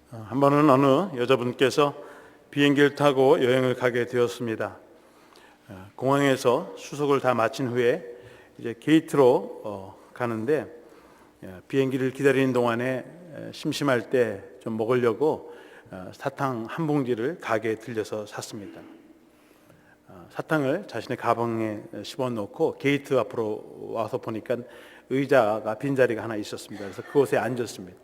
한 번은 어느 여자분께서 비행기를 타고 여행을 가게 되었습니다. 공항에서 수속을 다 마친 후에 이제 게이트로 가는데 비행기를 기다리는 동안에 심심할 때 좀 먹으려고 사탕 한 봉지를 가게에 들려서 샀습니다. 사탕을 자신의 가방에 집어넣고 게이트 앞으로 와서 보니까 의자가 빈자리가 하나 있었습니다. 그래서 그곳에 앉았습니다.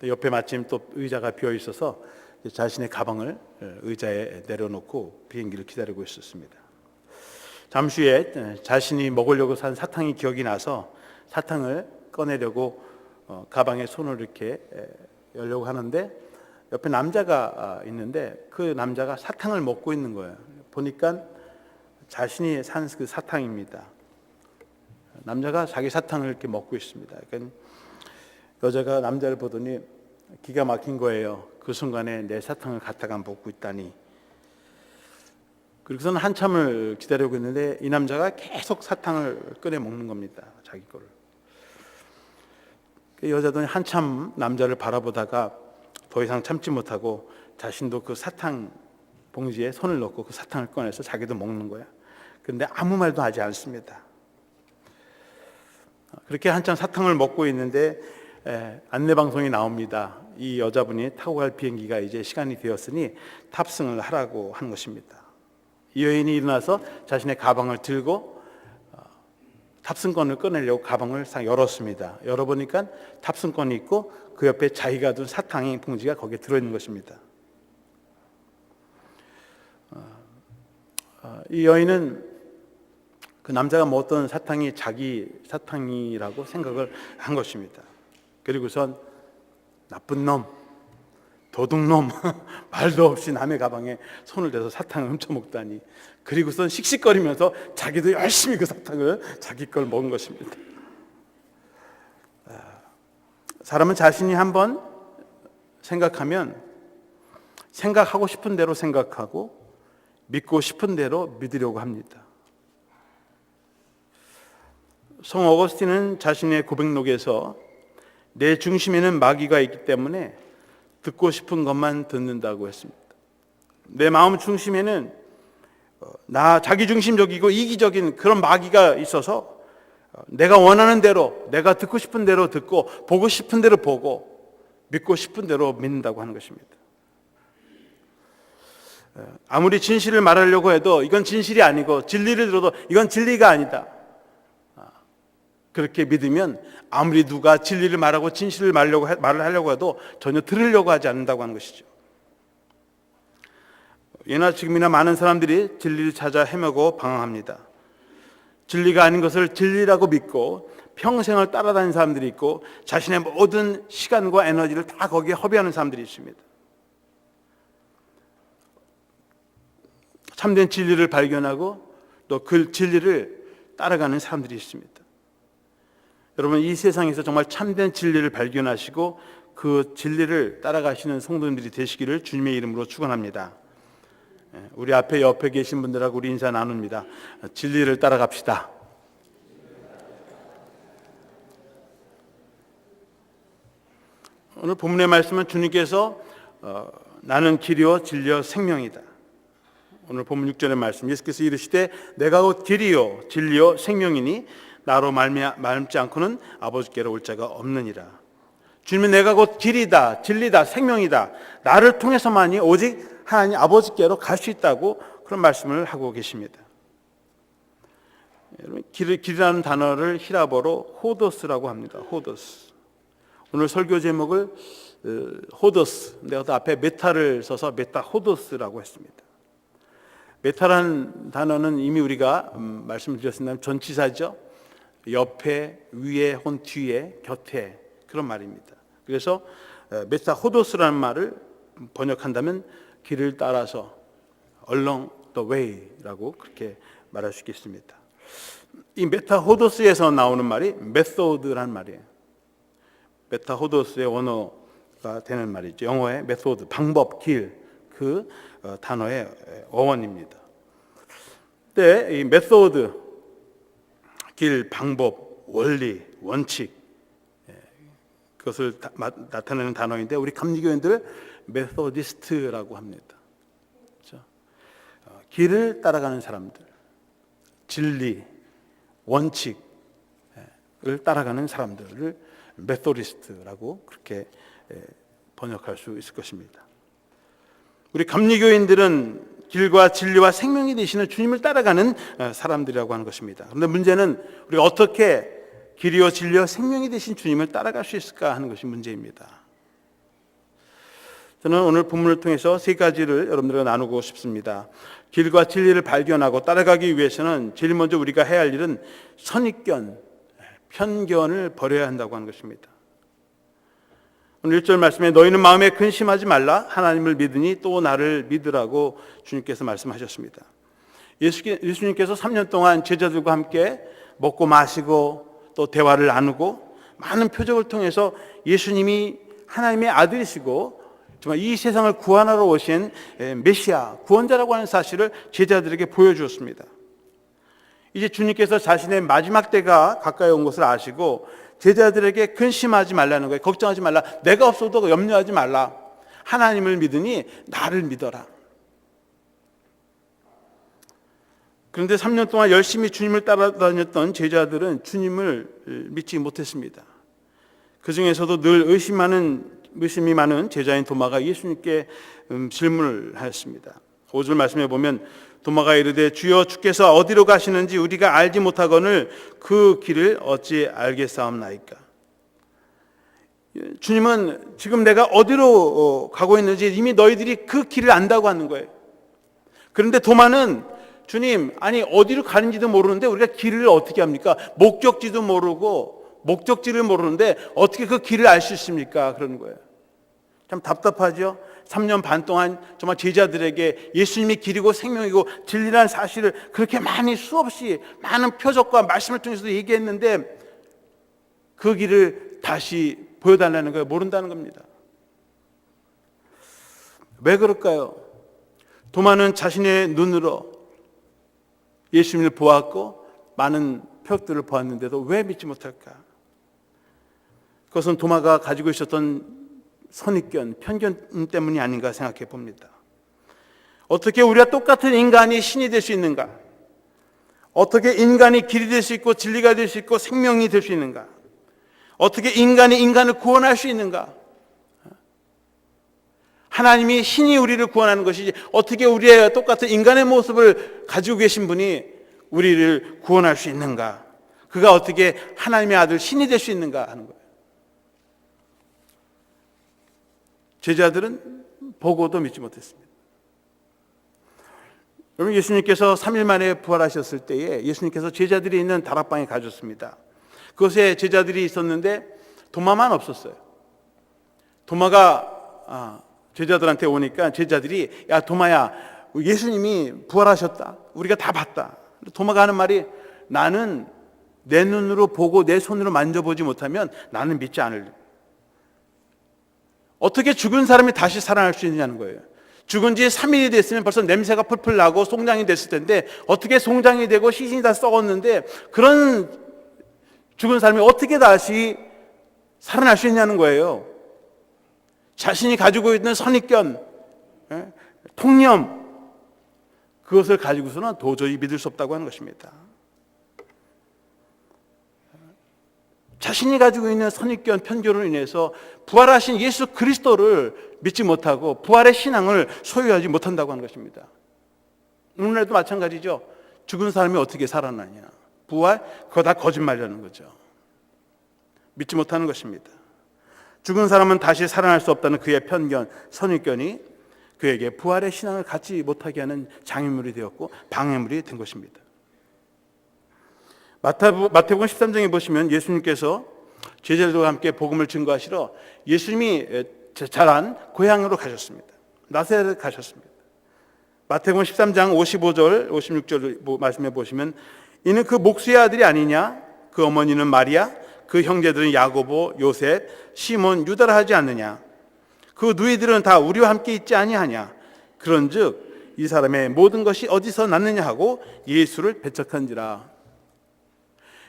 옆에 마침 또 의자가 비어 있어서 자신의 가방을 의자에 내려놓고 비행기를 기다리고 있었습니다. 잠시 후에 자신이 먹으려고 산 사탕이 기억이 나서 사탕을 꺼내려고 가방에 손을 이렇게 열려고 하는데 옆에 남자가 있는데 그 남자가 사탕을 먹고 있는 거예요. 보니까 자신이 산 그 사탕입니다. 남자가 자기 사탕을 이렇게 먹고 있습니다. 그러니까 여자가 남자를 보더니 기가 막힌 거예요. 그 순간에 내 사탕을 갖다가 먹고 있다니. 그리고서는 한참을 기다리고 있는데 이 남자가 계속 사탕을 꺼내 먹는 겁니다. 자기 거를. 그 여자도 한참 남자를 바라보다가 더 이상 참지 못하고 자신도 그 사탕 봉지에 손을 넣고 그 사탕을 꺼내서 자기도 먹는 거야. 그런데 아무 말도 하지 않습니다. 그렇게 한참 사탕을 먹고 있는데 안내방송이 나옵니다. 이 여자분이 타고 갈 비행기가 이제 시간이 되었으니 탑승을 하라고 하는 것입니다. 이 여인이 일어나서 자신의 가방을 들고 탑승권을 꺼내려고 가방을 싹 열었습니다. 열어보니까 탑승권이 있고 그 옆에 자기가 둔 사탕의 봉지가 거기에 들어있는 것입니다. 이 여인은 그 남자가 먹었던 사탕이 자기 사탕이라고 생각을 한 것입니다. 그리고선 나쁜 놈, 도둑놈, 말도 없이 남의 가방에 손을 대서 사탕을 훔쳐먹다니. 그리고선 씩씩거리면서 자기도 열심히 그 사탕을 자기 걸 먹은 것입니다. 사람은 자신이 한번 생각하면 생각하고 싶은 대로 생각하고 믿고 싶은 대로 믿으려고 합니다. 성 어거스틴은 자신의 고백록에서 내 중심에는 마귀가 있기 때문에 듣고 싶은 것만 듣는다고 했습니다. 내 마음 중심에는 자기중심적이고 이기적인 그런 마귀가 있어서 내가 원하는 대로, 내가 듣고 싶은 대로 듣고 보고 싶은 대로 보고 믿고 싶은 대로 믿는다고 하는 것입니다. 아무리 진실을 말하려고 해도 이건 진실이 아니고 진리를 들어도 이건 진리가 아니다. 그렇게 믿으면 아무리 누가 진리를 말하고 진실을 말을 하려고 해도 전혀 들으려고 하지 않는다고 하는 것이죠. 예나 지금이나 많은 사람들이 진리를 찾아 헤매고 방황합니다. 진리가 아닌 것을 진리라고 믿고 평생을 따라다니는 사람들이 있고 자신의 모든 시간과 에너지를 다 거기에 허비하는 사람들이 있습니다. 참된 진리를 발견하고 또 그 진리를 따라가는 사람들이 있습니다. 여러분, 이 세상에서 정말 참된 진리를 발견하시고 그 진리를 따라가시는 성도님들이 되시기를 주님의 이름으로 축원합니다. 우리 옆에 계신 분들하고 우리 인사 나눕니다. 진리를 따라갑시다. 오늘 본문의 말씀은 주님께서 나는 길이요 진리요 생명이다. 오늘 본문 6절의 말씀, 예수께서 이르시되 내가 곧 길이요 진리요 생명이니 나로 말미암지 않고는 아버지께로 올 자가 없느니라. 주님은 내가 곧 길이다, 진리다, 생명이다. 나를 통해서만이 오직 하나님 아버지께로 갈 수 있다고 그런 말씀을 하고 계십니다. 여러분, 길이라는 단어를 히라보로 호도스라고 합니다. 호도스. 오늘 설교 제목을 호도스, 내가 앞에 메타를 써서 메타 호도스라고 했습니다. 메타라는 단어는 이미 우리가 말씀드렸습니다. 전치사죠. 옆에, 위에, 혹은 뒤에, 곁에, 그런 말입니다. 그래서 메타 호도스라는 말을 번역한다면 길을 따라서 along the way라고 그렇게 말할 수 있겠습니다. 이 메타 호도스에서 나오는 말이 method라는 말이에요. 메타 호도스의 원어가 되는 말이죠. 영어의 method, 방법, 길, 그 단어의 어원입니다. 근데 이 method, 길, 방법, 원리, 원칙, 그것을 나타내는 단어인데 우리 감리교인들 메소디스트라고 합니다. 그렇죠? 길을 따라가는 사람들, 진리, 원칙을 따라가는 사람들을 메소디스트라고 그렇게 번역할 수 있을 것입니다. 우리 감리교인들은 길과 진리와 생명이 되시는 주님을 따라가는 사람들이라고 하는 것입니다. 그런데 문제는 우리가 어떻게 길이요 진리요 생명이 되신 주님을 따라갈 수 있을까 하는 것이 문제입니다. 저는 오늘 본문을 통해서 세 가지를 여러분들과 나누고 싶습니다. 길과 진리를 발견하고 따라가기 위해서는 제일 먼저 우리가 해야 할 일은 선입견, 편견을 버려야 한다고 하는 것입니다. 오늘 1절 말씀에 너희는 마음에 근심하지 말라 하나님을 믿으니 또 나를 믿으라고 주님께서 말씀하셨습니다. 예수님께서 3년 동안 제자들과 함께 먹고 마시고 또 대화를 나누고 많은 표적을 통해서 예수님이 하나님의 아들이시고 정말 이 세상을 구원하러 오신 메시아, 구원자라고 하는 사실을 제자들에게 보여주었습니다. 이제 주님께서 자신의 마지막 때가 가까이 온 것을 아시고 제자들에게 근심하지 말라는 거예요. 걱정하지 말라. 내가 없어도 염려하지 말라. 하나님을 믿으니 나를 믿어라. 그런데 3년 동안 열심히 주님을 따라다녔던 제자들은 주님을 믿지 못했습니다. 그 중에서도 늘 의심이 많은 제자인 도마가 예수님께 질문을 하였습니다. 5절 말씀에 보면 도마가 이르되 주여 주께서 어디로 가시는지 우리가 알지 못하거늘 그 길을 어찌 알겠사옵나이까. 주님은 지금 내가 어디로 가고 있는지 이미 너희들이 그 길을 안다고 하는 거예요. 그런데 도마는 주님, 아니 어디로 가는지도 모르는데 우리가 길을 어떻게 합니까? 목적지도 모르고 목적지를 모르는데 어떻게 그 길을 알 수 있습니까? 그러는 거예요. 참 답답하죠? 3년 반 동안 정말 제자들에게 예수님이 길이고 생명이고 진리라는 사실을 그렇게 많이 수없이 많은 표적과 말씀을 통해서 얘기했는데 그 길을 다시 보여달라는 거예요. 모른다는 겁니다. 왜 그럴까요? 도마는 자신의 눈으로 예수님을 보았고 많은 표적들을 보았는데도 왜 믿지 못할까? 그것은 도마가 가지고 있었던 선입견, 편견 때문이 아닌가 생각해 봅니다. 어떻게 우리가 똑같은 인간이 신이 될 수 있는가? 어떻게 인간이 길이 될 수 있고 진리가 될 수 있고 생명이 될 수 있는가? 어떻게 인간이 인간을 구원할 수 있는가? 하나님이 신이 우리를 구원하는 것이지 어떻게 우리의 똑같은 인간의 모습을 가지고 계신 분이 우리를 구원할 수 있는가? 그가 어떻게 하나님의 아들 신이 될 수 있는가 하는 거예요. 제자들은 보고도 믿지 못했습니다. 여러분, 예수님께서 3일 만에 부활하셨을 때에 예수님께서 제자들이 있는 다락방에 가셨습니다. 그곳에 제자들이 있었는데 도마만 없었어요. 도마가 제자들한테 오니까 제자들이 야 도마야, 예수님이 부활하셨다. 우리가 다 봤다. 도마가 하는 말이 나는 내 눈으로 보고 내 손으로 만져보지 못하면 나는 믿지 않을. 어떻게 죽은 사람이 다시 살아날 수 있느냐는 거예요. 죽은 지 3일이 됐으면 벌써 냄새가 풀풀 나고 송장이 됐을 텐데 어떻게 송장이 되고 시신이 다 썩었는데 그런 죽은 사람이 어떻게 다시 살아날 수 있냐는 거예요. 자신이 가지고 있는 선입견, 통념, 그것을 가지고서는 도저히 믿을 수 없다고 하는 것입니다. 자신이 가지고 있는 선입견, 편견으로 인해서 부활하신 예수 그리스도를 믿지 못하고 부활의 신앙을 소유하지 못한다고 하는 것입니다. 오늘날도 마찬가지죠. 죽은 사람이 어떻게 살아나냐. 부활, 그거 다 거짓말이라는 거죠. 믿지 못하는 것입니다. 죽은 사람은 다시 살아날 수 없다는 그의 편견, 선입견이 그에게 부활의 신앙을 갖지 못하게 하는 장애물이 되었고 방해물이 된 것입니다. 마태복음 13장에 보시면 예수님께서 제자들과 함께 복음을 증거하시러 예수님이 자란 고향으로 가셨습니다. 나사렛 가셨습니다. 마태복음 13장 55절, 56절 말씀해 보시면 이는 그 목수의 아들이 아니냐? 그 어머니는 마리아, 그 형제들은 야고보, 요셉, 시몬, 유다라 하지 않느냐? 그 누이들은 다 우리와 함께 있지 아니하냐? 그런즉 이 사람의 모든 것이 어디서 났느냐 하고 예수를 배척한지라.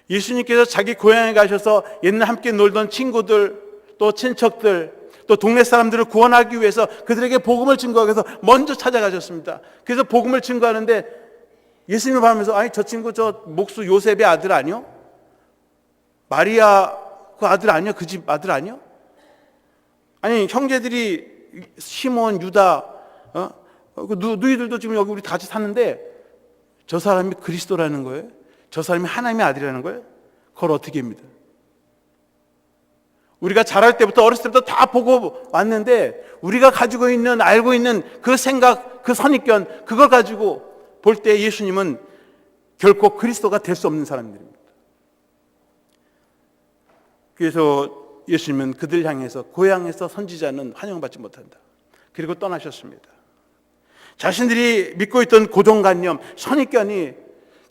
예수님께서 자기 고향에 가셔서 옛날 함께 놀던 친구들, 또 친척들, 또 동네 사람들을 구원하기 위해서 그들에게 복음을 증거하기 위해서 먼저 찾아가셨습니다. 그래서 복음을 증거하는데 예수님을 보면서 아니 저 친구 저 목수 요셉의 아들 아니요? 마리아 그 아들 아니요? 그 집 아들 아니요? 아니 형제들이 시몬, 유다, 너희들도 지금 여기 우리 다 같이 사는데 저 사람이 그리스도라는 거예요? 저 사람이 하나님의 아들이라는 거예요? 그걸 어떻게 합니다? 우리가 자랄 때부터 어렸을 때부터 다 보고 왔는데 우리가 가지고 있는 알고 있는 그 생각, 그 선입견 그걸 가지고 볼 때 예수님은 결코 그리스도가 될 수 없는 사람들입니다. 그래서 예수님은 그들 향해서 고향에서 선지자는 환영받지 못한다. 그리고 떠나셨습니다. 자신들이 믿고 있던 고정관념, 선입견이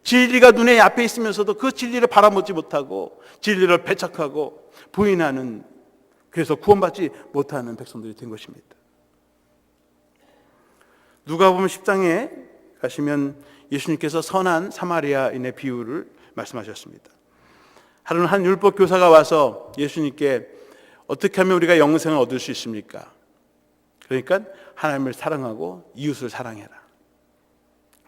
진리가 눈에 앞에 있으면서도 그 진리를 바라보지 못하고 진리를 배척하고 부인하는, 그래서 구원받지 못하는 백성들이 된 것입니다. 누가복음 10장에 가시면 예수님께서 선한 사마리아인의 비유를 말씀하셨습니다. 하루는 한 율법 교사가 와서 예수님께 어떻게 하면 우리가 영생을 얻을 수 있습니까? 그러니까 하나님을 사랑하고 이웃을 사랑해라.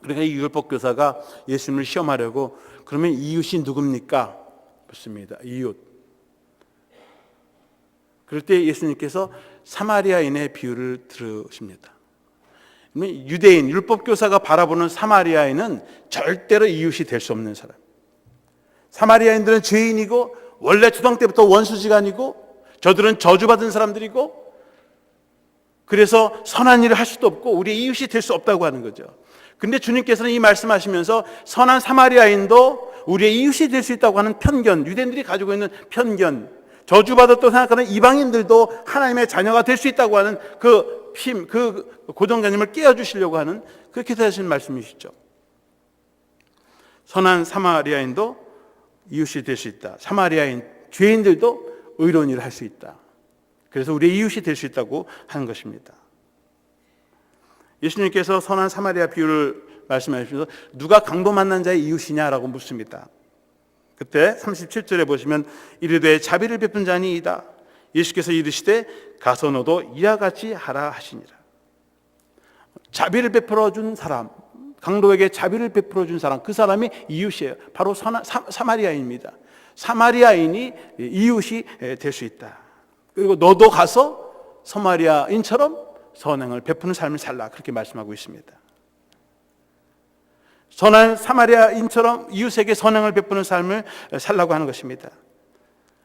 그러니까 이 율법 교사가 예수님을 시험하려고 그러면 이웃이 누굽니까? 묻습니다. 이웃. 그럴 때 예수님께서 사마리아인의 비유를 들으십니다. 유대인, 율법 교사가 바라보는 사마리아인은 절대로 이웃이 될 수 없는 사람. 사마리아인들은 죄인이고 원래 주당 때부터 원수지간이고 저들은 저주받은 사람들이고 그래서 선한 일을 할 수도 없고 우리의 이웃이 될 수 없다고 하는 거죠. 근데 주님께서는 이 말씀하시면서 선한 사마리아인도 우리의 이웃이 될 수 있다고 하는 편견, 유대인들이 가지고 있는 편견, 저주받았다고 생각하는 이방인들도 하나님의 자녀가 될 수 있다고 하는 그 고정관념을 깨워주시려고 하는 그렇게 하신 말씀이시죠. 선한 사마리아인도 이웃이 될 수 있다. 사마리아인 죄인들도 의로운 일을 할 수 있다. 그래서 우리의 이웃이 될 수 있다고 하는 것입니다. 예수님께서 선한 사마리아 비유를 말씀하시면서 누가 강도 만난 자의 이웃이냐라고 묻습니다. 그때 37절에 보시면 이르되 자비를 베푼 자니이다. 예수께서 이르시되 가서 너도 이와 같이 하라 하시니라. 자비를 베풀어 준 사람, 강도에게 자비를 베풀어 준 사람, 그 사람이 이웃이에요. 바로 사마리아인입니다. 사마리아인이 이웃이 될 수 있다. 그리고 너도 가서 사마리아인처럼 선행을 베푸는 삶을 살라, 그렇게 말씀하고 있습니다. 선한 사마리아인처럼 이웃에게 선행을 베푸는 삶을 살라고 하는 것입니다.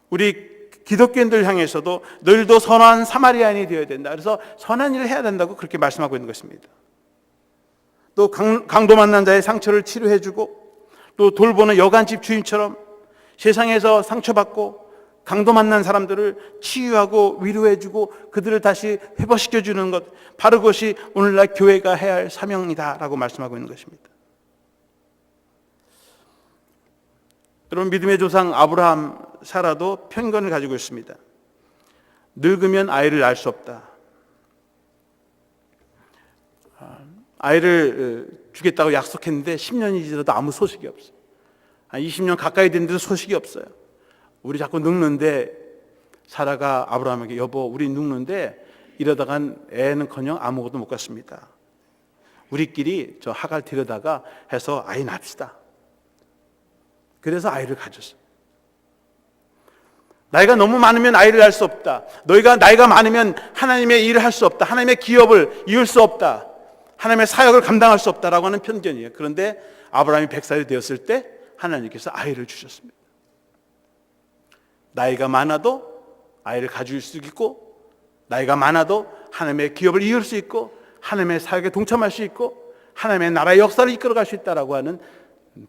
우리 기독교인들 향해서도 너희도 선한 사마리아인이 되어야 된다. 그래서 선한 일을 해야 된다고 그렇게 말씀하고 있는 것입니다. 또 강도 만난 자의 상처를 치료해주고 또 돌보는 여간집 주인처럼 세상에서 상처받고 강도 만난 사람들을 치유하고 위로해주고 그들을 다시 회복시켜주는 것, 바로 그것이 오늘날 교회가 해야 할 사명이다라고 말씀하고 있는 것입니다. 여러분, 믿음의 조상 아브라함, 사라도 편견을 가지고 있습니다. 늙으면 아이를 낳을 수 없다. 아이를 주겠다고 약속했는데 10년이 지나도 아무 소식이 없어요. 20년 가까이 됐는데도 소식이 없어요. 우리 자꾸 늙는데, 사라가 아브라함에게 여보 우리 늙는데 이러다간 애는커녕 아무것도 못 갖습니다. 우리끼리 저 하갈 데려다가 해서 아이 낳읍시다. 그래서 아이를 가졌어요. 나이가 너무 많으면 아이를 낳을 수 없다. 너희가 나이가 많으면 하나님의 일을 할 수 없다. 하나님의 기업을 이을 수 없다. 하나님의 사역을 감당할 수 없다라고 하는 편견이에요. 그런데 아브라함이 100살이 되었을 때 하나님께서 아이를 주셨습니다. 나이가 많아도 아이를 가질 수 있고, 나이가 많아도 하나님의 기업을 이을 수 있고, 하나님의 사역에 동참할 수 있고, 하나님의 나라의 역사를 이끌어갈 수 있다라고 하는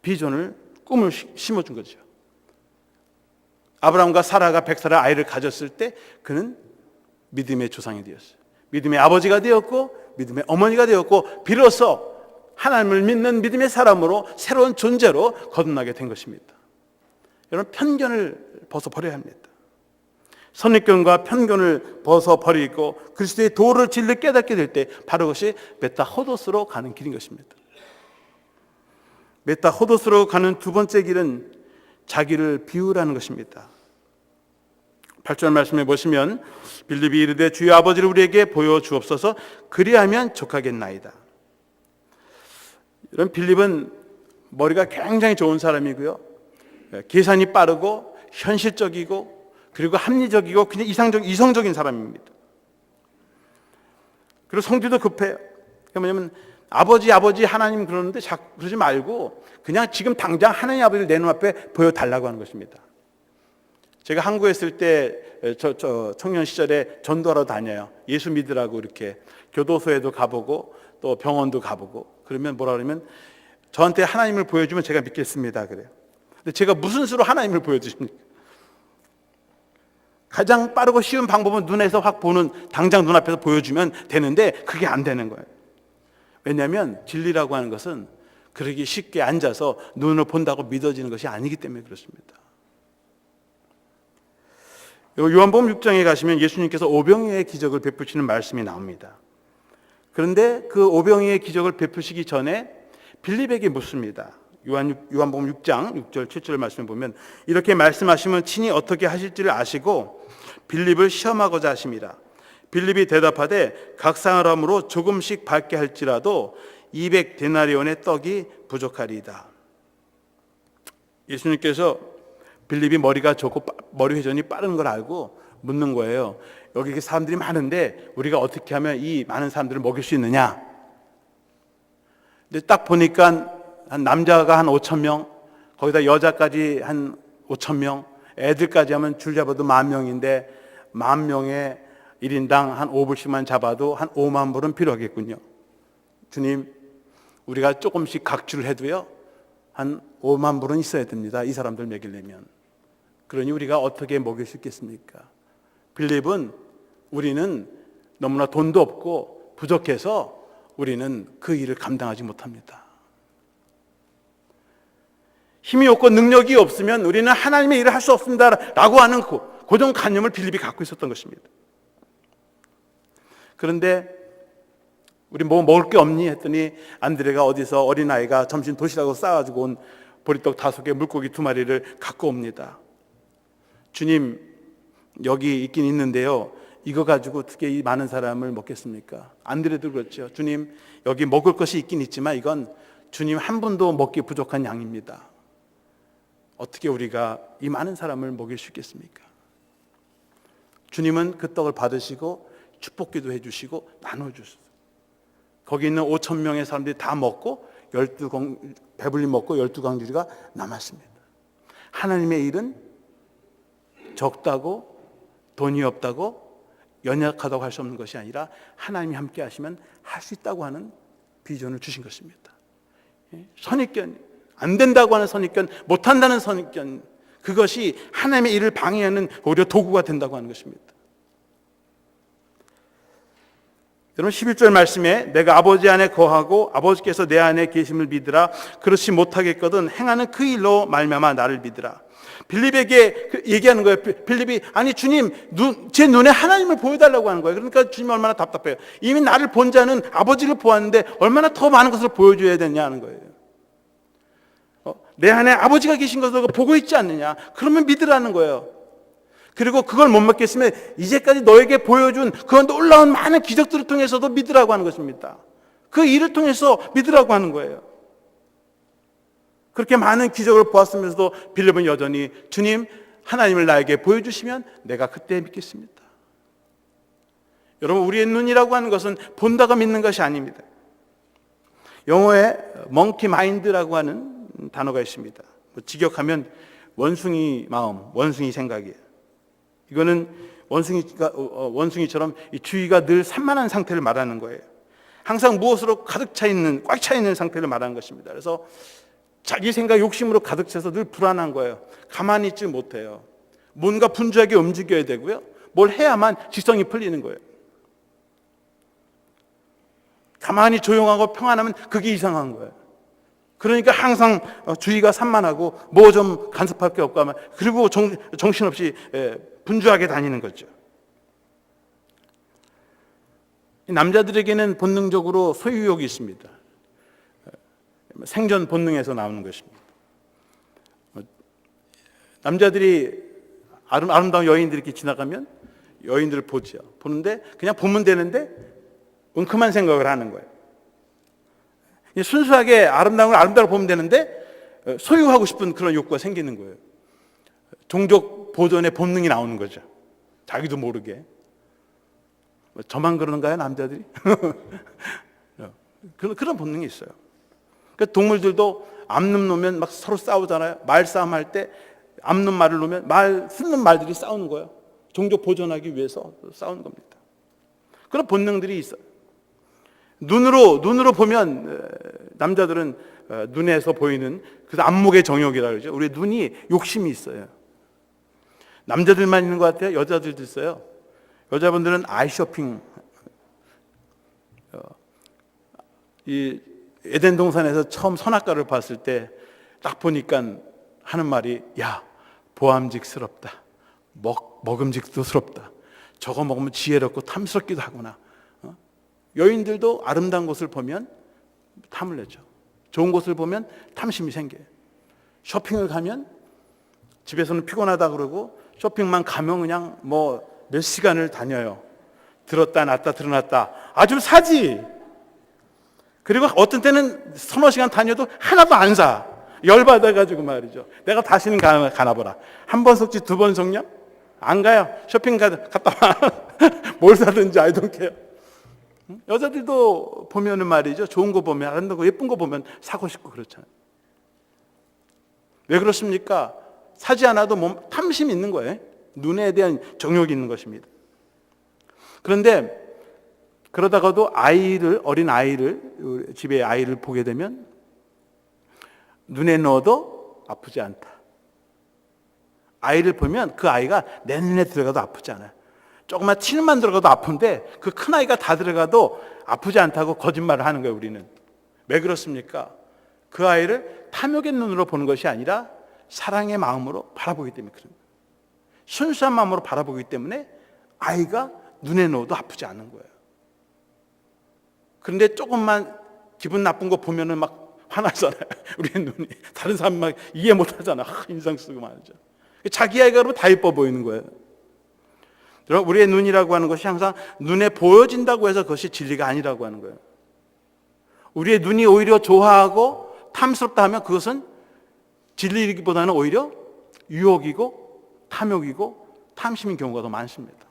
비전을, 꿈을 심어준 거죠. 아브라함과 사라가 100살의 아이를 가졌을 때 그는 믿음의 조상이 되었어요. 믿음의 아버지가 되었고 믿음의 어머니가 되었고 비로소 하나님을 믿는 믿음의 사람으로 새로운 존재로 거듭나게 된 것입니다. 여러분, 편견을 벗어버려야 합니다. 선입견과 편견을 벗어버리고 그리스도의 도를 진리를 깨닫게 될 때 바로 그것이 메타호도스로 가는 길인 것입니다. 메타호도스로 가는 두 번째 길은 자기를 비우라는 것입니다. 8절 말씀에 보시면 빌립이 이르되 주의 아버지를 우리에게 보여주옵소서 그리하면 족하겠나이다. 이런 빌립은 머리가 굉장히 좋은 사람이고요, 계산이 빠르고 현실적이고 그리고 합리적이고 그냥 이성적인 사람입니다. 그리고 성질도 급해요. 뭐냐면 아버지 하나님 그러는데 그러지 말고 그냥 지금 당장 하나님 아버지를 내 눈앞에 보여달라고 하는 것입니다. 제가 한국에 있을 때 청년 시절에 전도하러 다녀요. 예수 믿으라고 이렇게 교도소에도 가보고 또 병원도 가보고, 그러면 뭐라 그러면 저한테 하나님을 보여주면 제가 믿겠습니다 그래요. 근데 제가 무슨 수로 하나님을 보여주십니까? 가장 빠르고 쉬운 방법은 눈에서 확 보는, 당장 눈앞에서 보여주면 되는데 그게 안 되는 거예요. 왜냐하면 진리라고 하는 것은 그러기 쉽게 앉아서 눈을 본다고 믿어지는 것이 아니기 때문에 그렇습니다. 요한복음 6장에 가시면 예수님께서 오병이어의 기적을 베푸시는 말씀이 나옵니다. 그런데 그 오병이어의 기적을 베푸시기 전에 빌립에게 묻습니다. 요한복음 6장 6절 7절 말씀을 보면 이렇게 말씀하시면 친히 어떻게 하실지를 아시고 빌립을 시험하고자 하심이라. 빌립이 대답하되 각상을 조금씩 밟게 할지라도 200데나리온의 떡이 부족하리이다. 예수님께서 빌립이 머리가 좋고 머리 회전이 빠른 걸 알고 묻는 거예요. 여기 사람들이 많은데 우리가 어떻게 하면 이 많은 사람들을 먹일 수 있느냐? 근데 딱 보니까 한 남자가 한 5천 명, 거기다 여자까지 한 5천 명, 애들까지 하면 줄 잡아도 10,000명인데 10,000명에 1인당 한 5불씩만 잡아도 한 5만 불은 필요하겠군요. 주님, 우리가 조금씩 각주를 해도요 한 5만 불은 있어야 됩니다. 이 사람들 먹이려면. 그러니 우리가 어떻게 먹일 수 있겠습니까? 빌립은 우리는 너무나 돈도 없고 부족해서 우리는 그 일을 감당하지 못합니다. 힘이 없고 능력이 없으면 우리는 하나님의 일을 할 수 없습니다라고 하는 고정관념을 빌립이 갖고 있었던 것입니다. 그런데 우리 뭐 먹을 게 없니? 했더니 안드레가 어디서 어린아이가 점심 도시락으로 싸가지고 온 보리떡 5개, 물고기 2마리를 갖고 옵니다. 주님, 여기 있긴 있는데요, 이거 가지고 어떻게 이 많은 사람을 먹겠습니까? 안드레도 그렇죠. 주님, 여기 먹을 것이 있긴 있지만 이건 주님 한 분도 먹기 부족한 양입니다. 어떻게 우리가 이 많은 사람을 먹일 수 있겠습니까? 주님은 그 떡을 받으시고 축복기도 해주시고 나눠주셨어요. 거기 있는 5천 명의 사람들이 다 먹고 배불리 먹고 12광주리가 남았습니다. 하나님의 일은 적다고 돈이 없다고 연약하다고 할 수 없는 것이 아니라 하나님이 함께 하시면 할 수 있다고 하는 비전을 주신 것입니다. 선입견, 안 된다고 하는 선입견, 못한다는 선입견, 그것이 하나님의 일을 방해하는 오히려 도구가 된다고 하는 것입니다. 여러분 11절 말씀에 내가 아버지 안에 거하고 아버지께서 내 안에 계심을 믿으라. 그렇지 못하겠거든 행하는 그 일로 말미암아 나를 믿으라. 빌립에게 얘기하는 거예요. 빌립이 아니 주님 제 눈에 하나님을 보여달라고 하는 거예요. 그러니까 주님이 얼마나 답답해요. 이미 나를 본 자는 아버지를 보았는데 얼마나 더 많은 것을 보여줘야 되냐는 거예요. 내 안에 아버지가 계신 것을 보고 있지 않느냐. 그러면 믿으라는 거예요. 그리고 그걸 못 믿겠으면 이제까지 너에게 보여준 그 놀라운 많은 기적들을 통해서도 믿으라고 하는 것입니다. 그 일을 통해서 믿으라고 하는 거예요. 그렇게 많은 기적을 보았으면서도 빌립은 여전히 주님 하나님을 나에게 보여주시면 내가 그때 믿겠습니다. 여러분 우리의 눈이라고 하는 것은 본다가 믿는 것이 아닙니다. 영어에 monkey mind라고 하는 단어가 있습니다. 직역하면 원숭이 마음, 원숭이 생각이에요. 이거는 원숭이처럼 이 주의가 늘 산만한 상태를 말하는 거예요. 항상 무엇으로 가득 차 있는, 꽉 차 있는 상태를 말하는 것입니다. 그래서 자기 생각 욕심으로 가득 차서 늘 불안한 거예요. 가만히 있지 못해요. 뭔가 분주하게 움직여야 되고요. 뭘 해야만 지성이 풀리는 거예요. 가만히 조용하고 평안하면 그게 이상한 거예요. 그러니까 항상 주의가 산만하고 뭐 좀 간섭할 게 없고 하면 그리고 정신없이 분주하게 다니는 거죠. 남자들에게는 본능적으로 소유욕이 있습니다. 생존 본능에서 나오는 것입니다. 남자들이 아름다운 여인들이 이렇게 지나가면 여인들을 보죠. 보는데 그냥 보면 되는데 웅큼한 생각을 하는 거예요. 순수하게 아름다운 걸 아름다워 보면 되는데 소유하고 싶은 그런 욕구가 생기는 거예요. 종족 보존의 본능이 나오는 거죠. 자기도 모르게. 저만 그러는가요, 남자들이? 그런 본능이 있어요. 그러니까 동물들도 암놈 놓으면 막 서로 싸우잖아요. 말싸움 할 때 암놈 말을 놓으면 훑는 말들이 싸우는 거예요. 종족 보존하기 위해서 싸우는 겁니다. 그런 본능들이 있어요. 눈으로 보면 남자들은 눈에서 보이는 그 안목의 정욕이라 그러죠. 우리 눈이 욕심이 있어요. 남자들만 있는 것 같아요? 여자들도 있어요. 여자분들은 아이 쇼핑. 이 에덴 동산에서 처음 선악과를 봤을 때 딱 보니까 하는 말이, 야, 보암직스럽다. 먹음직스럽다. 저거 먹으면 지혜롭고 탐스럽기도 하구나. 여인들도 아름다운 곳을 보면 탐을 내죠. 좋은 곳을 보면 탐심이 생겨요. 쇼핑을 가면 집에서는 피곤하다 그러고 쇼핑만 가면 그냥 몇 시간을 다녀요. 들었다 놨다 들어놨다. 아주 사지. 그리고 어떤 때는 서너 시간 다녀도 하나도 안 사. 열받아가지고 말이죠. 내가 다시는 가나 보라. 한 번 속지 두 번 속냐? 안 가요. 쇼핑 갔다 와. 뭘 사든지 I don't care. 여자들도 보면은 말이죠. 좋은 거 보면, 아름다운 거, 예쁜 거 보면 사고 싶고 그렇잖아요. 왜 그렇습니까? 사지 않아도 탐심이 있는 거예요. 눈에 대한 정욕이 있는 것입니다. 그런데 그러다가도 어린 아이를, 집에 아이를 보게 되면 눈에 넣어도 아프지 않다. 아이를 보면 그 아이가 내 눈에 들어가도 아프지 않아요. 조그만 티만 들어가도 아픈데 그 큰 아이가 다 들어가도 아프지 않다고 거짓말을 하는 거예요, 우리는. 왜 그렇습니까? 그 아이를 탐욕의 눈으로 보는 것이 아니라 사랑의 마음으로 바라보기 때문에 그런 거예요. 순수한 마음으로 바라보기 때문에 아이가 눈에 넣어도 아프지 않은 거예요. 그런데 조금만 기분 나쁜 거 보면은 막 화나잖아요. 우리의 눈이. 다른 사람 막 이해 못 하잖아. 인상 쓰고 말이죠. 자기 아이가 그러면 다 예뻐 보이는 거예요. 우리의 눈이라고 하는 것이 항상 눈에 보여진다고 해서 그것이 진리가 아니라고 하는 거예요. 우리의 눈이 오히려 좋아하고 탐스럽다 하면 그것은 진리이기보다는 오히려 유혹이고 탐욕이고 탐심인 경우가 더 많습니다.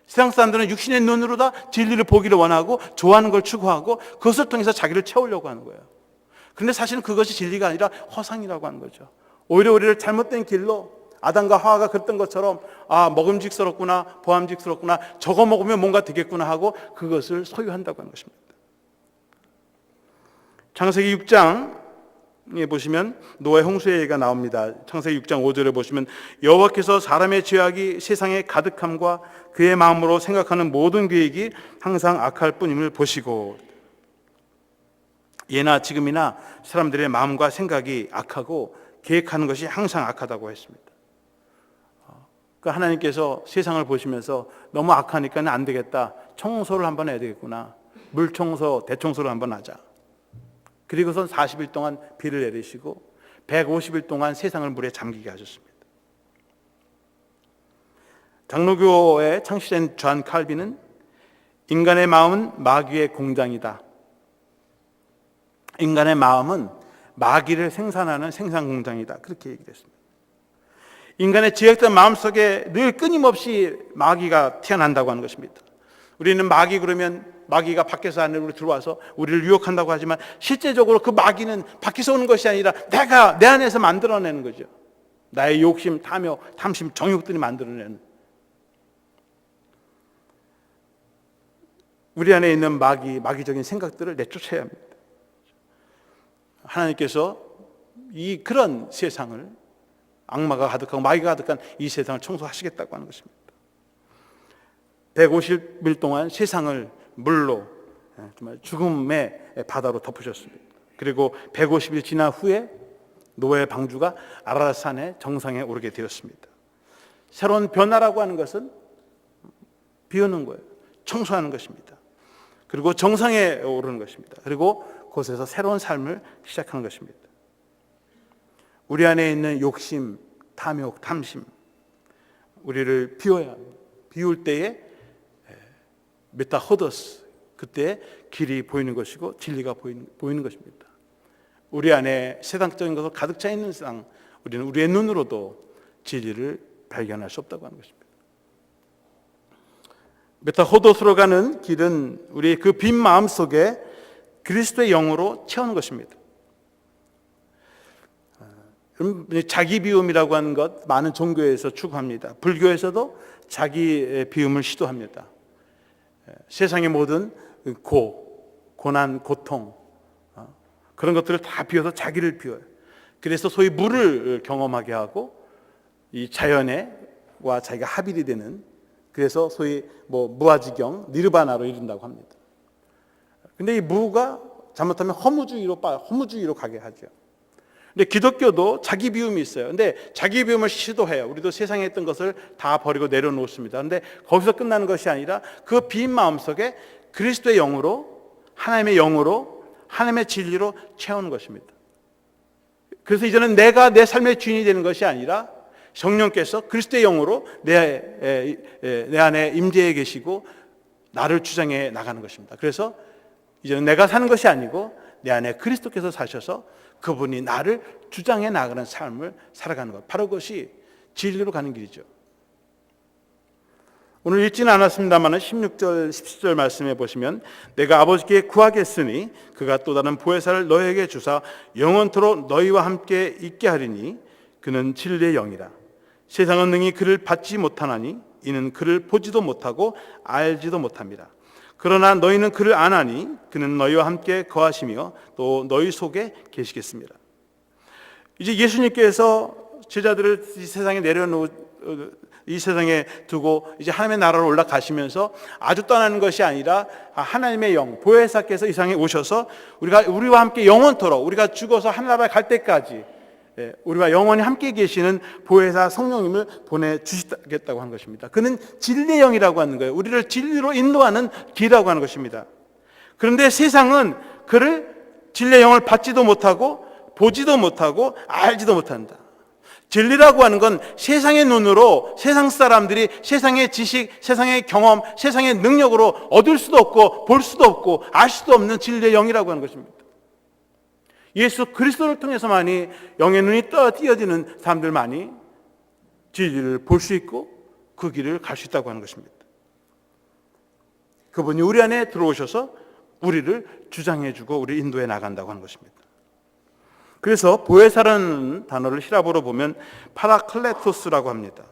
세상 사람들은 육신의 눈으로 다 진리를 보기를 원하고 좋아하는 걸 추구하고 그것을 통해서 자기를 채우려고 하는 거예요. 그런데 사실은 그것이 진리가 아니라 허상이라고 하는 거죠. 오히려 우리를 잘못된 길로 아담과 하와가 그랬던 것처럼 먹음직스럽구나, 보암직스럽구나, 저거 먹으면 뭔가 되겠구나 하고 그것을 소유한다고 하는 것입니다. 창세기 6장에 보시면 노아의 홍수의 얘기가 나옵니다. 창세기 6장 5절에 보시면 여호와께서 사람의 죄악이 세상에 가득함과 그의 마음으로 생각하는 모든 계획이 항상 악할 뿐임을 보시고, 예나 지금이나 사람들의 마음과 생각이 악하고 계획하는 것이 항상 악하다고 했습니다. 그러니까 하나님께서 세상을 보시면서 너무 악하니까 안 되겠다. 청소를 한번 해야 되겠구나. 물청소, 대청소를 한번 하자. 그리고선 40일 동안 비를 내리시고 150일 동안 세상을 물에 잠기게 하셨습니다. 장로교의 창시자인 존 칼빈은 인간의 마음은 마귀의 공장이다. 인간의 마음은 마귀를 생산하는 생산 공장이다. 그렇게 얘기를 했습니다. 인간의 지역된 마음속에 늘 끊임없이 마귀가 태어난다고 하는 것입니다. 우리는 마귀 그러면 마귀가 밖에서 안으로 들어와서 우리를 유혹한다고 하지만 실제적으로 그 마귀는 밖에서 오는 것이 아니라 내가 내 안에서 만들어내는 거죠. 나의 욕심, 탐욕, 탐심, 정욕들이 만들어내는. 우리 안에 있는 마귀적인 생각들을 내쫓아야 합니다. 하나님께서 그런 세상을, 악마가 가득하고 마귀가 가득한 이 세상을 청소하시겠다고 하는 것입니다. 150일 동안 세상을 물로, 정말 죽음의 바다로 덮으셨습니다. 그리고 150일 지난 후에 노아의 방주가 아라랏산의 정상에 오르게 되었습니다. 새로운 변화라고 하는 것은 비우는 거예요. 청소하는 것입니다. 그리고 정상에 오르는 것입니다. 그리고 그곳에서 새로운 삶을 시작하는 것입니다. 우리 안에 있는 욕심, 탐욕, 탐심, 우리를 비워야 합니다. 비울 때에 메타호더스, 그때 길이 보이는 것이고 진리가 보이는 것입니다. 우리 안에 세상적인 것을 가득 차 있는 세상, 우리는 우리의 눈으로도 진리를 발견할 수 없다고 하는 것입니다. 메타호도스로 가는 길은 우리의 그 빈 마음 속에 그리스도의 영으로 채우는 것입니다. 자기 비움이라고 하는 것 많은 종교에서 추구합니다. 불교에서도 자기 비움을 시도합니다. 세상의 모든 고난, 고통, 그런 것들을 다 비워서 자기를 비워요. 그래서 소위 무를 경험하게 하고 이 자연과 자기가 합일이 되는, 그래서 소위 무아지경, 니르바나로 이른다고 합니다. 근데 이 무가 잘못하면 허무주의로 가게 하죠. 근데 기독교도 자기 비움이 있어요. 근데 자기 비움을 시도해요. 우리도 세상에 있던 것을 다 버리고 내려놓습니다. 근데 거기서 끝나는 것이 아니라 그 빈 마음 속에 그리스도의 영으로, 하나님의 영으로, 하나님의 진리로 채우는 것입니다. 그래서 이제는 내가 내 삶의 주인이 되는 것이 아니라 성령께서 그리스도의 영으로 내 안에 임재해 계시고 나를 주장해 나가는 것입니다. 그래서 이제는 내가 사는 것이 아니고 내 안에 그리스도께서 사셔서 그분이 나를 주장해 나가는 삶을 살아가는 것, 바로 그것이 진리로 가는 길이죠. 오늘 읽지는 않았습니다만 16절, 17절 말씀해 보시면 내가 아버지께 구하겠으니 그가 또 다른 보혜사를 너에게 주사 영원토록 너희와 함께 있게 하리니 그는 진리의 영이라. 세상은 능히 그를 받지 못하나니 이는 그를 보지도 못하고 알지도 못합니다. 그러나 너희는 그를 아나니 그는 너희와 함께 거하시며 또 너희 속에 계시겠습니다. 이제 예수님께서 제자들을 이 세상에 두고 이제 하나님의 나라로 올라가시면서 아주 떠나는 것이 아니라 하나님의 영, 보혜사께서 이 세상에 오셔서 우리와 함께 영원토록, 우리가 죽어서 하늘나라에 갈 때까지 우리와 영원히 함께 계시는 보혜사 성령님을 보내주시겠다고 하는 것입니다. 그는 진리의 영이라고 하는 거예요. 우리를 진리로 인도하는 길이라고 하는 것입니다. 그런데 세상은 그를 진리의 영을 받지도 못하고 보지도 못하고 알지도 못한다. 진리라고 하는 건 세상의 눈으로 세상 사람들이 세상의 지식, 세상의 경험, 세상의 능력으로 얻을 수도 없고 볼 수도 없고 알 수도 없는 진리의 영이라고 하는 것입니다. 예수 그리스도를 통해서만이 영의 눈이 띄어지는 사람들만이 진리를 볼 수 있고 그 길을 갈 수 있다고 하는 것입니다. 그분이 우리 안에 들어오셔서 우리를 주장해주고 우리를 인도해 나간다고 하는 것입니다. 그래서 보혜사라는 단어를 히라보로 보면 파라클레토스라고 합니다.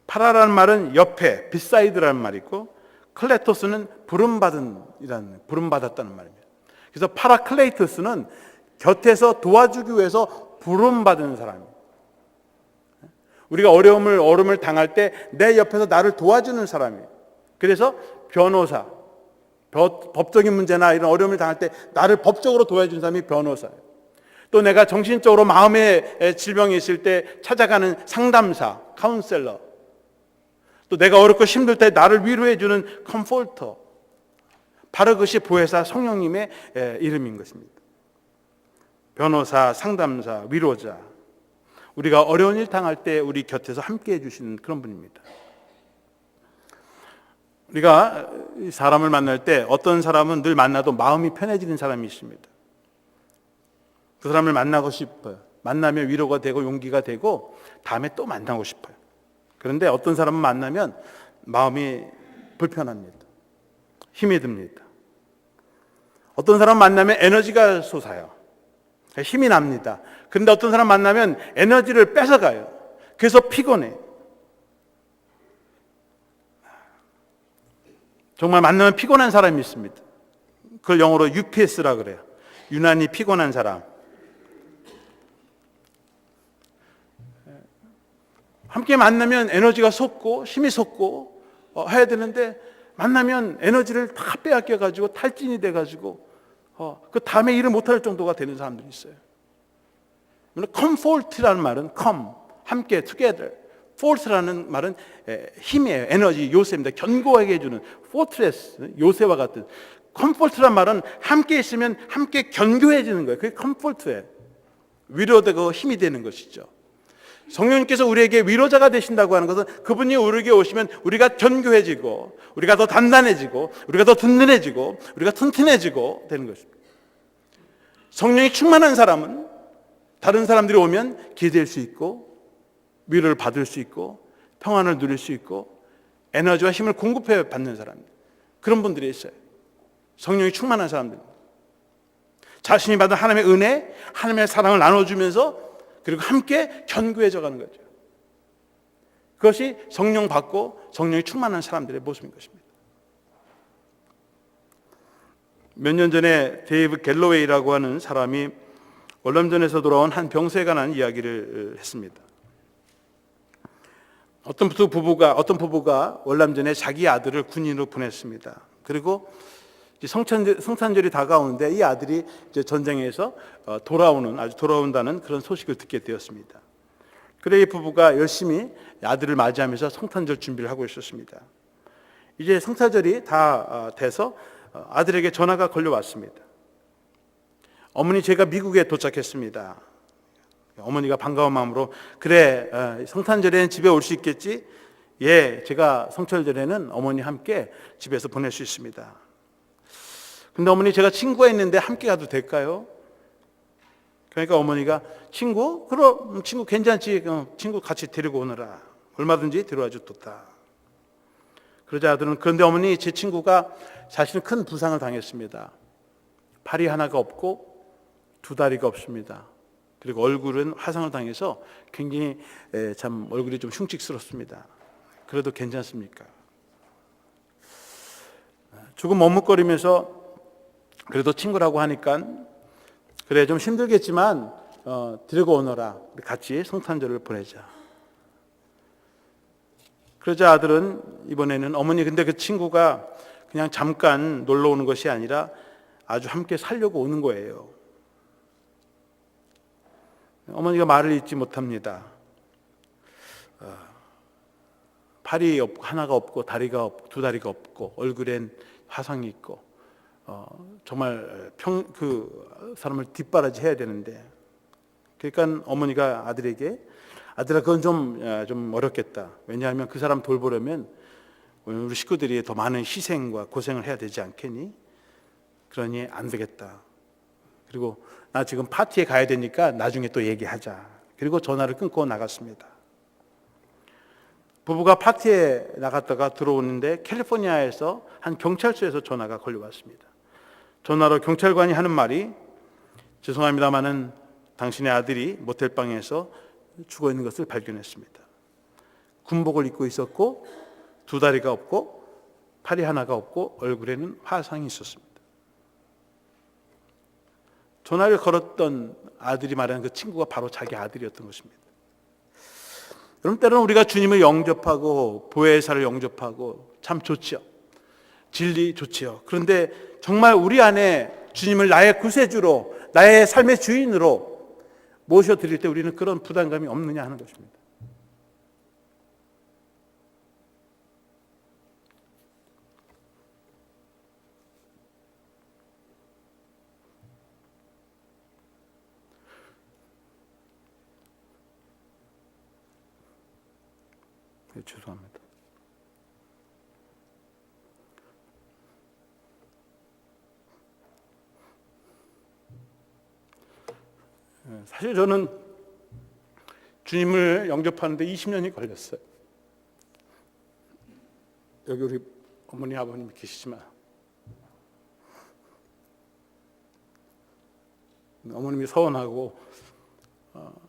파라라는 말은 옆에, 비사이드라는 말이고, 클레토스는 부름받았다는 말입니다. 그래서 파라클레이토스는 곁에서 도와주기 위해서 부름받은 사람입니다. 우리가 어려움을 당할 때 내 옆에서 나를 도와주는 사람이에요. 그래서 변호사, 법적인 문제나 이런 어려움을 당할 때 나를 법적으로 도와주는 사람이 변호사예요. 또 내가 정신적으로 마음의 질병이 있을 때 찾아가는 상담사, 카운셀러, 또 내가 어렵고 힘들 때 나를 위로해 주는 컴포터, 바로 그것이 보혜사 성령님의 이름인 것입니다. 변호사, 상담사, 위로자, 우리가 어려운 일 당할 때 우리 곁에서 함께 해주시는 그런 분입니다. 우리가 사람을 만날 때 어떤 사람은 늘 만나도 마음이 편해지는 사람이 있습니다. 그 사람을 만나고 싶어요. 만나면 위로가 되고 용기가 되고 다음에 또 만나고 싶어요. 그런데 어떤 사람은 만나면 마음이 불편합니다. 힘이 듭니다. 어떤 사람 만나면 에너지가 솟아요. 힘이 납니다. 그런데 어떤 사람 만나면 에너지를 뺏어가요. 그래서 피곤해. 정말 만나면 피곤한 사람이 있습니다. 그걸 영어로 UPS라 그래요. 유난히 피곤한 사람. 함께 만나면 에너지가 솟고 힘이 솟고 해야 되는데 만나면 에너지를 다 빼앗겨가지고 탈진이 돼가지고 그 다음에 일을 못할 정도가 되는 사람들이 있어요. comfort라는 말은 come, 함께, together. force라는 말은 힘이에요. 에너지, 요새입니다. 견고하게 해주는 fortress, 요새와 같은. comfort라는 말은 함께 있으면 함께 견고해지는 거예요. 그게 comfort예요. 위로되고 힘이 되는 것이죠. 성령님께서 우리에게 위로자가 되신다고 하는 것은 그분이 우리에게 오시면 우리가 견고해지고, 우리가 더 단단해지고, 우리가 더 든든해지고, 우리가 튼튼해지고 되는 것입니다. 성령이 충만한 사람은 다른 사람들이 오면 기댈 수 있고, 위로를 받을 수 있고, 평안을 누릴 수 있고, 에너지와 힘을 공급해 받는 사람, 그런 분들이 있어요. 성령이 충만한 사람들, 자신이 받은 하나님의 은혜, 하나님의 사랑을 나눠주면서 그리고 함께 견고해져 가는 거죠. 그것이 성령 받고 성령이 충만한 사람들의 모습인 것입니다. 몇 년 전에 데이브 갤러웨이라고 하는 사람이 월남전에서 돌아온 한 병사에 관한 이야기를 했습니다. 어떤 부부가 월남전에 자기 아들을 군인으로 보냈습니다. 그리고 성탄절이 다가오는데 이 아들이 이제 전쟁에서 돌아온다는 그런 소식을 듣게 되었습니다. 그래 이 부부가 열심히 아들을 맞이하면서 성탄절 준비를 하고 있었습니다. 이제 성탄절이 다 돼서 아들에게 전화가 걸려왔습니다. 어머니, 제가 미국에 도착했습니다. 어머니가 반가운 마음으로, 그래, 성탄절에는 집에 올 수 있겠지? 예, 제가 성탄절에는 어머니 함께 집에서 보낼 수 있습니다. 근데 어머니, 제가 친구가 있는데 함께 가도 될까요? 그러니까 어머니가, 친구? 그럼 친구 괜찮지. 친구 같이 데리고 오너라. 얼마든지 데려와 줬다. 그러자 아들은, 그런데 어머니, 제 친구가 사실은 큰 부상을 당했습니다. 팔이 하나가 없고 두 다리가 없습니다. 그리고 얼굴은 화상을 당해서 굉장히 참 얼굴이 좀 흉측스럽습니다. 그래도 괜찮습니까? 조금 머뭇거리면서 그래도 친구라고 하니까, 그래 좀 힘들겠지만 데리고 오너라. 같이 성탄절을 보내자. 그러자 아들은 이번에는, 어머니 근데 그 친구가 그냥 잠깐 놀러 오는 것이 아니라 아주 함께 살려고 오는 거예요. 어머니가 말을 잇지 못합니다. 팔이 하나가 없고 두 다리가 없고 얼굴엔 화상이 있고 정말 그 사람을 뒷바라지 해야 되는데, 그러니까 어머니가 아들에게, 아들아 그건 좀 어렵겠다. 왜냐하면 그 사람 돌보려면 우리 식구들이 더 많은 희생과 고생을 해야 되지 않겠니? 그러니 안 되겠다. 그리고 나 지금 파티에 가야 되니까 나중에 또 얘기하자. 그리고 전화를 끊고 나갔습니다. 부부가 파티에 나갔다가 들어오는데 캘리포니아에서 한 경찰서에서 전화가 걸려왔습니다. 전화로 경찰관이 하는 말이, 죄송합니다마는 당신의 아들이 모텔방에서 죽어 있는 것을 발견했습니다. 군복을 입고 있었고 두 다리가 없고 팔이 하나가 없고 얼굴에는 화상이 있었습니다. 전화를 걸었던 아들이 말하는 그 친구가 바로 자기 아들이었던 것입니다. 여러분, 때로는 우리가 주님을 영접하고 보혜사를 영접하고 참 좋지요. 진리 좋지요. 그런데 정말 우리 안에 주님을 나의 구세주로, 나의 삶의 주인으로 모셔드릴 때 우리는 그런 부담감이 없느냐 하는 것입니다. 죄송합니다. 사실 저는 주님을 영접하는데 20년이 걸렸어요. 여기 우리 어머니 아버님이 계시지만 어머님이 서원하고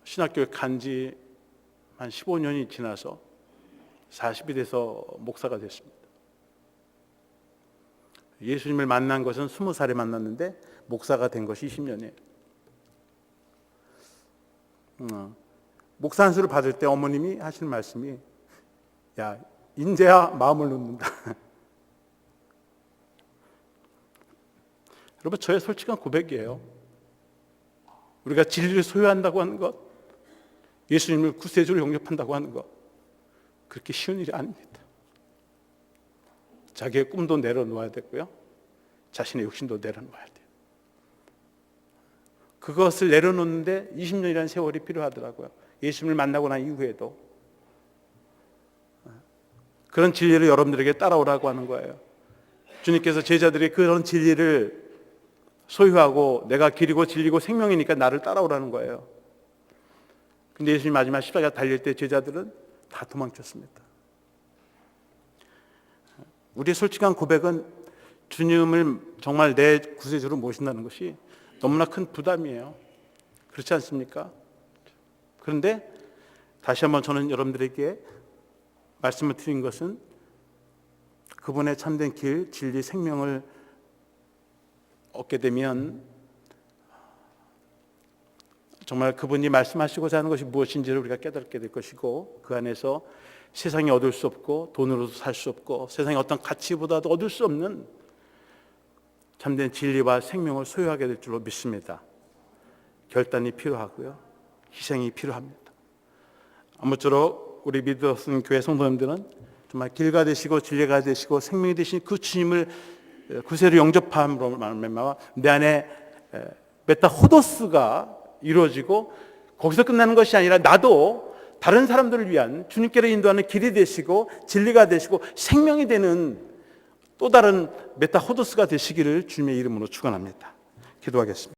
신학교에 간 지 한 15년이 지나서 40이 돼서 목사가 됐습니다. 예수님을 만난 것은 20살에 만났는데 목사가 된 것이 20년이에요. 목사 안수를 받을 때 어머님이 하시는 말씀이, 야, 인제야 마음을 놓는다. 여러분, 저의 솔직한 고백이에요. 우리가 진리를 소유한다고 하는 것, 예수님을 구세주로 영접한다고 하는 것, 그렇게 쉬운 일이 아닙니다. 자기의 꿈도 내려놓아야 되고요, 자신의 욕심도 내려놓아야 돼요. 그것을 내려놓는데 20년이라는 세월이 필요하더라고요. 예수님을 만나고 난 이후에도 그런 진리를 여러분들에게 따라오라고 하는 거예요. 주님께서 제자들이 그런 진리를 소유하고 내가 길이고 진리고 생명이니까 나를 따라오라는 거예요. 근데 예수님 마지막 십자가 달릴 때 제자들은 다 도망쳤습니다. 우리의 솔직한 고백은 주님을 정말 내 구세주로 모신다는 것이 너무나 큰 부담이에요. 그렇지 않습니까? 그런데 다시 한번 저는 여러분들에게 말씀을 드린 것은 그분의 참된 길, 진리, 생명을 얻게 되면 정말 그분이 말씀하시고자 하는 것이 무엇인지를 우리가 깨닫게 될 것이고, 그 안에서 세상에 얻을 수 없고 돈으로도 살 수 없고 세상의 어떤 가치보다도 얻을 수 없는 참된 진리와 생명을 소유하게 될 줄로 믿습니다. 결단이 필요하고요, 희생이 필요합니다. 아무쪼록 우리 믿었던 교회 성도님들은 정말 길가 되시고 진리가 되시고 생명이 되신 그 주님을 구세로 영접함으로 말미암아 내 안에 메타호도스가 이루어지고, 거기서 끝나는 것이 아니라 나도 다른 사람들을 위한 주님께로 인도하는 길이 되시고 진리가 되시고 생명이 되는 또 다른 메타호도스가 되시기를 주님의 이름으로 축원합니다. 기도하겠습니다.